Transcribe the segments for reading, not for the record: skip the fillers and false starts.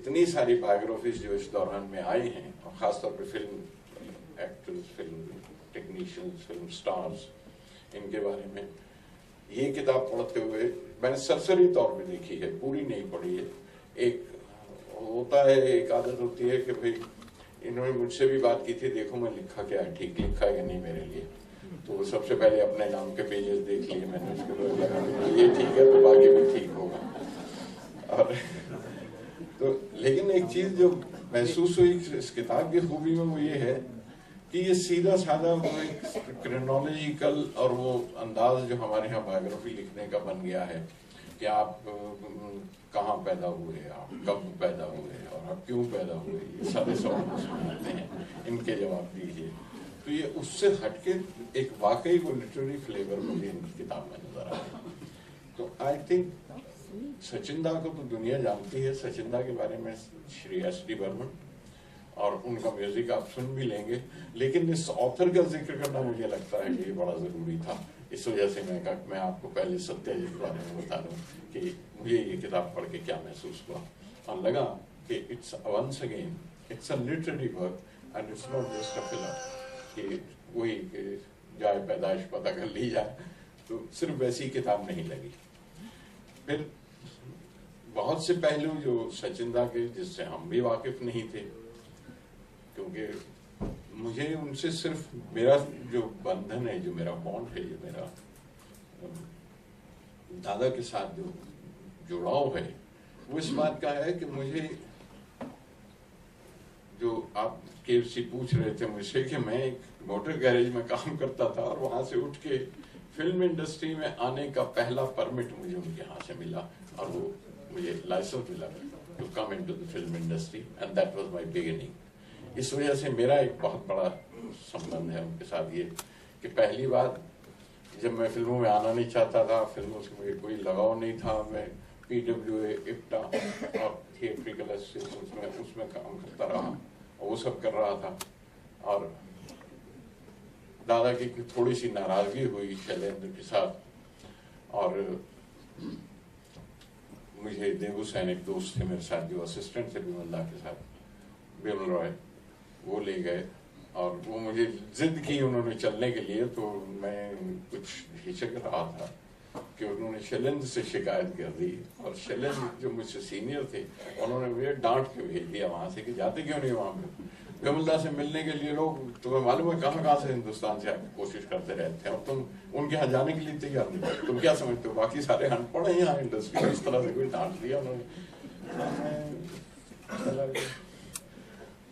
इतनी सारी बायोग्राफीज जो इस दौरान में आई हैं, और ख़ासतौर पे film actors, film technicians, film stars, इनके बारे में ये किताब पढ़ते हुए मैंने सरसरी तौर पे देखी है, पूरी नहीं पढ़ी है। एक होता है, एक आदत होती है कि भाई इन्होंने मुझसे भी बात की थी, देखो मैं लिखा क्या है, ठीक लिखा है या नहीं मेरे लिए। तो सबसे पहले अपने नाम के पेजेस देख लिए मैंने, उसके बाद लगा ये ठीक है तो बाकी भी ठीक होगा। और तो लेकिन एक चीज जो महसूस हुई इस किताब की खूबी में वो ये है कि ये सीधा साधा वो एक क्रोनोलॉजिकल और वो अंदाज जो हमारे यहाँ बायोग्राफी लिखने का बन गया है कि आप कहाँ पैदा हुए, आप कब पैदा हुए और आप क्यों पैदा हुए, ये सारे सवाल पूछते हैं, इनके जवाब दीजिए। तो ये उससे हटके एक वाकई वो लिटरेरी फ्लेवर मुझे इनकी किताब में नजर आया। तो आई थिंक सचिन दा को तो दुनिया जानती है, सचिन दा के बारे में श्री एस.डी. बर्मन, और उनका म्यूजिक आप सुन भी लेंगे, लेकिन इस ऑथर का जिक्र करना मुझे लगता है कि ये बड़ा जरूरी था। इस वजह से मैं आपको पहले सत्यजीत के बारे में बता दूं कि मुझे ये किताब पढ़ के क्या महसूस हुआ, और लगा कि it's once again it's a literary work and it's not just a filler कि वही जाए पैदाइश पता कर ली जाए, तो सिर्फ वैसी किताब नहीं लगी। फिर बहुत से पहलू जो सचिन दा के जिससे हम भी वाकिफ नहीं थे, क्योंकि मुझे उनसे सिर्फ मेरा जो बंधन है, जो मेरा बॉन्ड है, जो मेरा दादा के साथ जो जुड़ाव है, वो इस बात का है कि मुझे जो आप केएफसी पूछ रहे थे मुझसे कि मैं एक मोटर गैरेज में काम करता था और वहां से उठ के फिल्म इंडस्ट्री में आने का पहला परमिट मुझे उनके यहाँ से मिला, और वो मुझे लाइसेंस मिला to come into the film industry, and that was my beginning. इस वजह से मेरा एक बहुत बड़ा संबंध है उनके साथ ये कि पहली बार जब मैं फिल्मों में आना नहीं चाहता था, फिल्मों से मुझे कोई लगाव नहीं था, मैं PWA, इप्टा और थिएट्रिकल एसोसिएशन उसमें काम करता रहा और वो सब कर रहा था। और दादा की थोड़ी सी नाराजगी हुई शैलेंद्र के साथ, और मुझे देवुसैन एक दोस्त थे मेरे साथ जो असिस्टेंट थे बिमल दा के साथ, बिमल रॉय, वो ले गए और वो मुझे जिद की उन्होंने चलने के लिए। तो मैं कुछ हिचक रहा था कि उन्होंने शैलेंद्र से शिकायत कर दी, और शैलेंद्र जो मुझसे सीनियर थे उन्होंने मुझे डांट के भेज दिया वहां से कि जाते क्यों नहीं वहां पे। बिमलदा से मिलने के लिए लोग तुम्हें मालूम है कहाँ से हिंदुस्तान से आके कोशिश करते रहते हैं, और तुम उनके यहाँ जाने के लिए तैयार नहीं, तुम क्या समझते हो बाकी सारे अनपढ़ हैं यहाँ इंडस्ट्री में। इस तरह से कोई डांट दिया उन्होंने,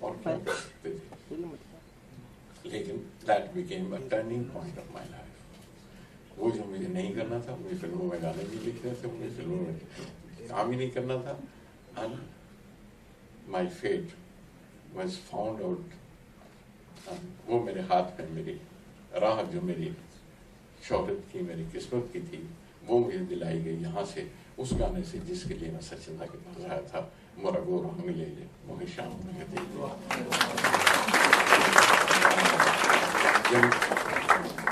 और क्या कर सकते थे। लेकिन that became a turning point of my life. वो जो मुझे नहीं करना था, मुझे फिल्मों में गाने भी लिखने थे, मुझे फिल्मों में काम ही नहीं करना था, and my fate was found out। वो मेरे हाथ में मेरी राह जो मेरी शोहरत की, मेरी किस्मत की थी, वो मुझे दिलाई गई यहाँ से, उस गाने से जिसके लिए मैं सचिन दा के पास आया था, मोरा गोर मिले ले मोहे शाम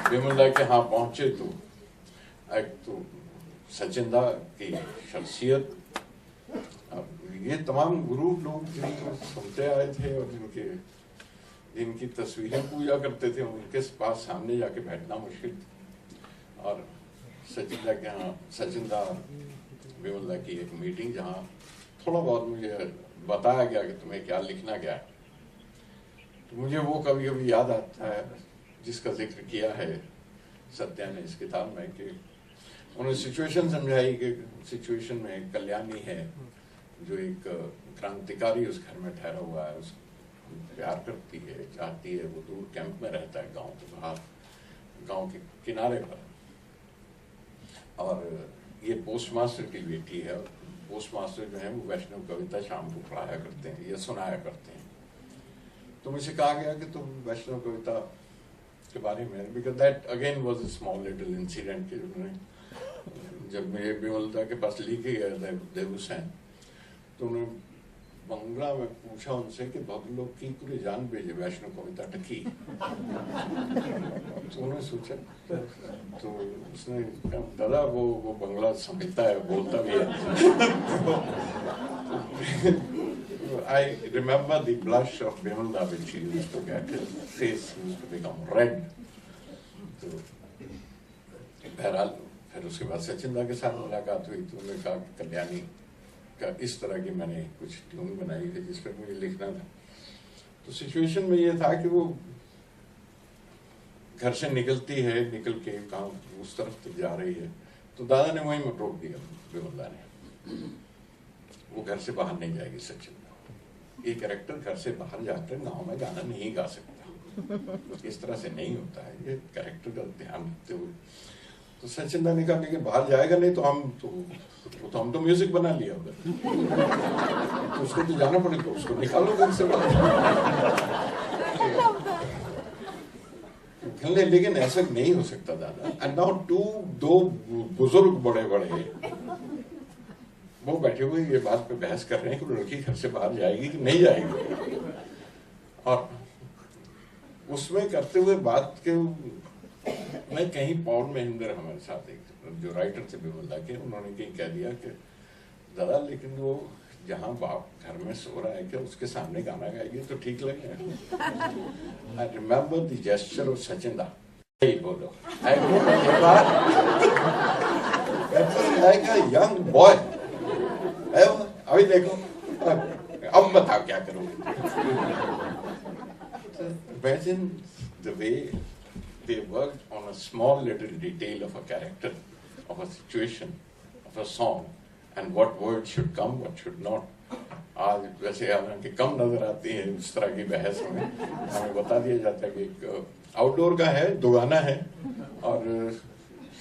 बिमल के यहाँ पहुंचे तो एक तो सचिन दा की शख्सियत, ये तमाम गुरु लोग जिनको सुनते आए थे और जिनकी तस्वीरें पूजा करते थे, उनके पास सामने जाके बैठना मुश्किल। और सचिन दा के यहाँ, सचिन दा बिमल दा की एक मीटिंग जहाँ थोड़ा बहुत मुझे बताया गया कि तुम्हें क्या लिखना क्या है, तो मुझे वो कभी कभी याद आता है जिसका जिक्र किया है सत्या ने इस किताब में, कि उन्होंने सिचुएशन समझाई कि सिचुएशन में एक कल्याणी है जो एक क्रांतिकारी उस घर में ठहरा हुआ है, उसको प्यार करती है, चाहती है, वो दूर कैंप में रहता है गांव के बाहर, गांव के किनारे पर, और ये पोस्ट मास्टर की बेटी है, और पोस्ट मास्टर जो है वो वैष्णव कविता शाम को पढ़ाया करते हैं या सुनाया करते हैं। तो मुझे कहा गया कि तुम वैष्णव कविता के बारे में, because that again was a small little incident कि उन्होंने जब मेरे बिमलदा के पास लिखे गए देवुसैन, तो उन्होंने बंगला में पूछा उनसे कि बहुत लोग की पूरी जान भेजे वैष्णव कविता टकी। तो उन्होंने सोचा, तो उसने कहा दादा वो बंगला समझता है, बोलता भी है। I remember the blush of Bimalda when she used to get, his face used to become red. तो बहरहाल फिर उसके बाद सचिन दा के साथ मुलाकात हुई तो उन्होंने कहा कि कल्याणी का इस तरह की मैंने कुछ ट्यून बनाई है जिस पर मुझे लिखना था। तो सिचुएशन में ये था कि वो घर से निकलती है, निकल के कहाँ उस तरफ तक जा रही है, तो दादा ने वहीं में रोक दिया बिमलदा ने, वो घर से बाहर नहीं जाएगी सचिन। ये कैरेक्टर घर से बाहर जाकर गांव में गाना नहीं गा सकता, इस तरह से नहीं होता है, ये कैरेक्टर का ध्यान रखते हुए। तो सचिन दा ने कहा कि बाहर जाएगा नहीं तो हम तो म्यूजिक बना लिया उधर, तो उसको तो जाना पड़ेगा, उसको निकालो घर से बाहर। लेकिन ऐसा नहीं हो सकता दादा। एंड नाउ दो बुजुर्ग बड़े बड़े वो बैठे हुए ये बात पे बहस कर रहे हैं कि लड़की घर से बाहर जाएगी कि नहीं जाएगी, और उसमें करते हुए बात के मैं कहीं पौन महेंद्र हमारे साथ एक जो राइटर थे बिमलदा के, उन्होंने कहीं कह दिया कि दादा लेकिन वो जहाँ बाप घर में सो रहा है कि उसके सामने गाना गाएगी तो ठीक लगेगा। I remember the gesture of Sachin दा, बोलो लाइक अ यंग बॉय, अभी देखो अब बताओ क्या करोगे। Imagine the way they worked on a small little detail of a character, of a situation, of a song, and what words should come, what should not. आज वैसे हालांकि कम नजर आती है इस तरह की बहस में, हमें बता दिया जाता है कि आउटडोर का है, दो गाना है और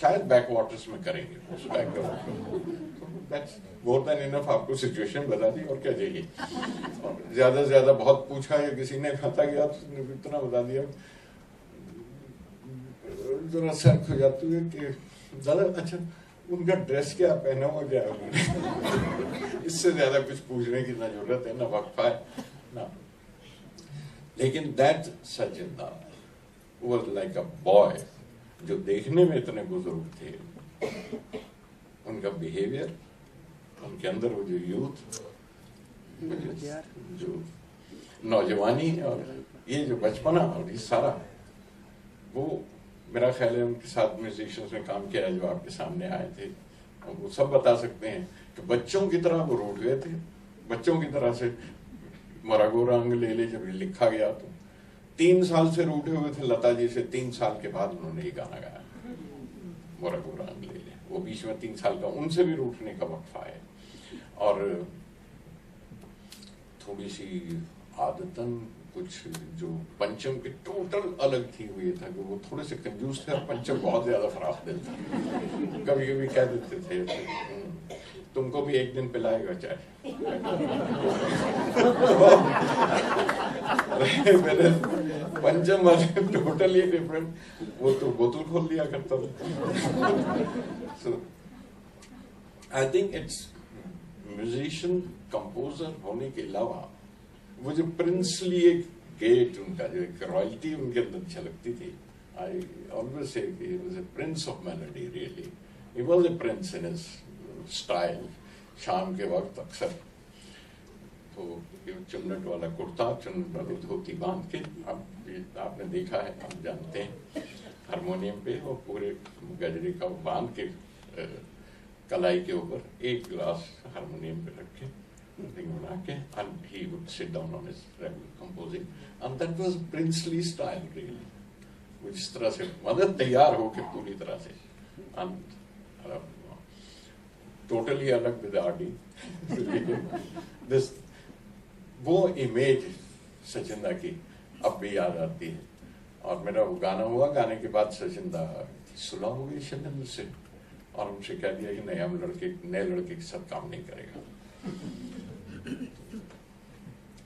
शायद बैक वाटर्स में करेंगे उस background. That's more than enough, आपको सिचुएशन बता दी और क्या चाहिए। और ज्यादा से ज्यादा बहुत पूछा या किसी ने खाता गया तो इतना बता दिया, जरा शक हो जाती है कि दादा अच्छा उनका ड्रेस क्या पहना हुआ क्या है। इससे ज्यादा कुछ पूछने की ना जरूरत है ना वक्फा है ना। लेकिन दैट सचिन दा वाज लाइक अ बॉय, जो देखने में इतने बुजुर्ग थे, उनका बिहेवियर, उनके अंदर वो जो यूथ, जो नौजवानी और ये जो बचपना और ये सारा, वो मेरा ख्याल है उनके साथ म्यूजिशियंस में काम किया जो आपके सामने आए थे, और वो सब बता सकते हैं कि बच्चों की तरह वो रूठ गए थे। बच्चों की तरह से मरागो रंग ले ले जब लिखा गया तो 3 साल से रूठे हुए थे लता जी से, 3 साल के बाद उन्होंने ये गाना गाया मरागो रंग ले ले। वो बीच में 3 साल का उनसे भी रूठने का वक्फा है। और थोड़ी सी आदतन कुछ जो पंचम के टोटल अलग थी हुई था कि वो थोड़े से कंजूस थे और पंचम बहुत ज्यादा फराख दिल था। कभी कभी कह देते थे तुमको भी एक दिन पिलाएगा चाय। मेरे पंचम वाले टोटली डिफरेंट, वो तो बोतल खोल लिया करता था। So I think it's musician composer होने के अलावा वो जो प्रिंसली एक गेट उनका, जो एक रॉयल्टी उनके अंदर झलकती थी। I always say he was a prince of melody, really he was a prince in his style. शाम के वक्त अक्सर तो चुन्नट वाला कुर्ता, चुन्नट वाली धोती बांध के, अब आपने देखा है, आप जानते हैं, हारमोनियम पे वो पूरे गजरे का बांध के कलाई के ऊपर एक गिलास हारमोनियम पे रख के बना के, and he would sit down on his regular composing, and that was princely style really, which इस तरह से मतलब तैयार हो के पूरी तरह से, and totally अलग with RD। this वो इमेज सचिन दा की अब भी याद आती है। और मेरा वो गाना हुआ, गाने के बाद सचिन दा सुलह हो गई शैलेंद्र से और उनसे कह दिया कि नहीं, हम नए लड़के के साथ काम नहीं करेगा।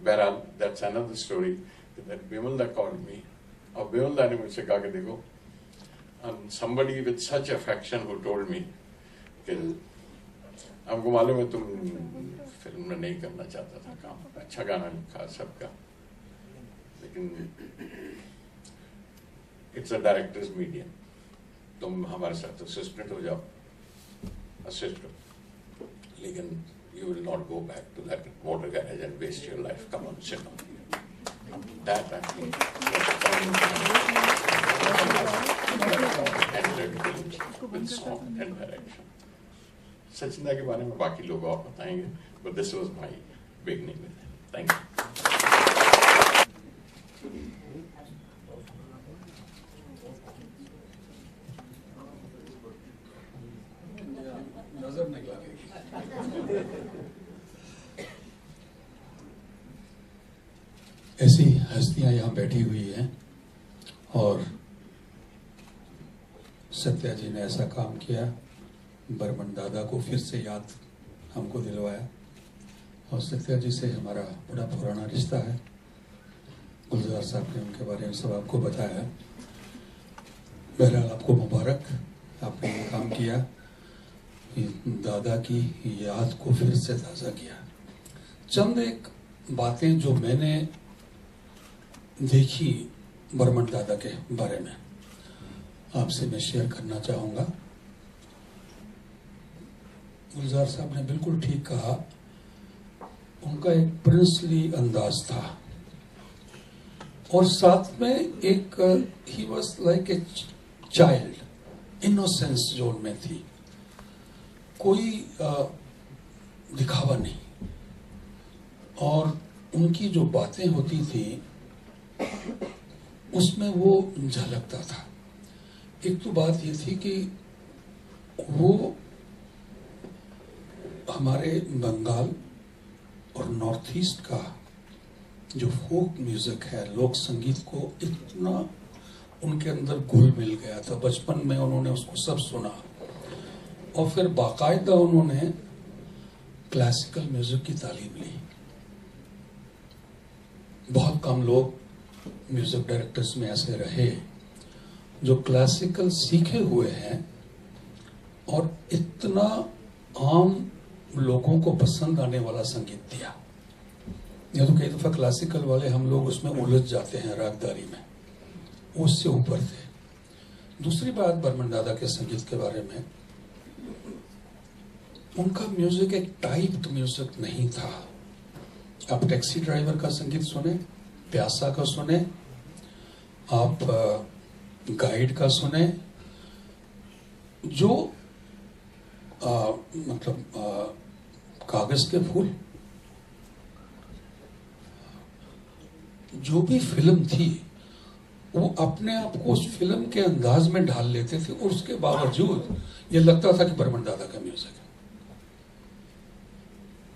बहरहाल that's another story that Bimalda called me, और बिमलदा ने मुझसे कहा कि देखो, somebody with such affection who told me कि आपको मालूम है तुम फिल्म में नहीं करना चाहता था काम, अच्छा गाना लिखा सबका, लेकिन इट्स अ डायरेक्टर्स मीडियम, तुम हमारे साथ असिस्टेंट हो जाओ, असिस्ट करो, लेकिन you will not go back to that motor garage and waste your life. Come on, sit down here. That I think with song and direction. Sachinda के बारे में बाकी लोग और बताएंगे, but this was my beginning with him. Thank you. नजर नहीं लगेगी। ऐसी हस्तियां यहाँ बैठी हुई हैं और सत्या जी ने ऐसा काम किया, बर्मन दादा को फिर से याद हमको दिलवाया। और सत्या जी से हमारा बड़ा पुराना रिश्ता है। गुलजार साहब ने उनके बारे में सब आपको बताया। बहरहाल आपको मुबारक, आपने ये काम किया, दादा की याद को फिर से ताज़ा किया। चंद एक बातें जो मैंने देखी बर्मन दादा के बारे में आपसे मैं शेयर करना चाहूंगा। गुलजार साहब ने बिल्कुल ठीक कहा, उनका एक प्रिंसली अंदाज था और साथ में एक he was like a child, innocence जो उनमें थी, कोई दिखावा नहीं। और उनकी जो बातें होती थी उसमें वो झलकता था। एक तो बात ये थी कि वो हमारे बंगाल और नॉर्थ ईस्ट का जो फोक म्यूजिक है, लोक संगीत को इतना उनके अंदर घुल मिल गया था। बचपन में उन्होंने उसको सब सुना और फिर बाकायदा उन्होंने क्लासिकल म्यूजिक की तालीम ली। बहुत कम लोग म्यूजिक डायरेक्टर्स में ऐसे रहे जो क्लासिकल सीखे हुए हैं और इतना आम लोगों को पसंद आने वाला संगीत दिया। या तो कई दफा क्लासिकल वाले हम लोग उसमें उलझ जाते हैं रागदारी में, उससे ऊपर थे। दूसरी बात बर्मन दादा के संगीत के बारे में, उनका म्यूजिक एक टाइप्ड म्यूजिक नहीं था। आप टैक्सी ड्राइवर का संगीत सुने, प्यासा का सुने, आप गाइड का सुने, जो कागज के फूल, जो भी फिल्म थी वो अपने आप को उस फिल्म के अंदाज में ढाल लेते थे और उसके बावजूद ये लगता था कि बर्मन दादा का म्यूजिक है।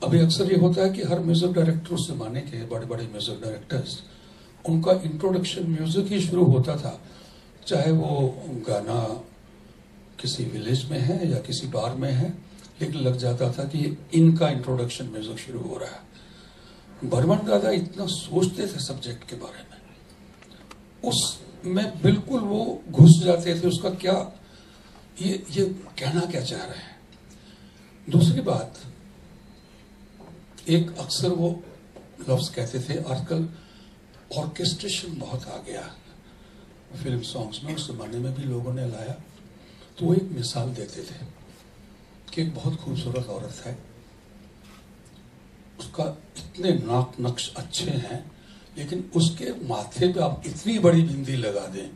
अभी अक्सर ये होता है कि हर म्यूजिक डायरेक्टर उस जमाने के बड़े बड़े म्यूजिक डायरेक्टर्स, उनका इंट्रोडक्शन म्यूजिक ही शुरू होता था, चाहे वो गाना किसी विलेज में है या किसी बार में है, लेकिन लग जाता था कि इनका इंट्रोडक्शन म्यूजिक शुरू हो रहा है। बर्मन दादा इतना सोचते थे सब्जेक्ट के बारे में, उसमें बिल्कुल वो घुस जाते थे, उसका क्या ये कहना क्या चाह रहे हैं। दूसरी बात, एक अक्सर वो लफ्ज कहते थे, आजकल ऑर्केस्ट्रेशन बहुत आ गया फिल्म सॉन्ग्स में, उस जमाने में भी लोगों ने लाया। तो वो एक मिसाल देते थे कि एक बहुत खूबसूरत औरत है, उसका इतने नाक नक्श अच्छे हैं, लेकिन उसके माथे पे आप इतनी बड़ी बिंदी लगा दें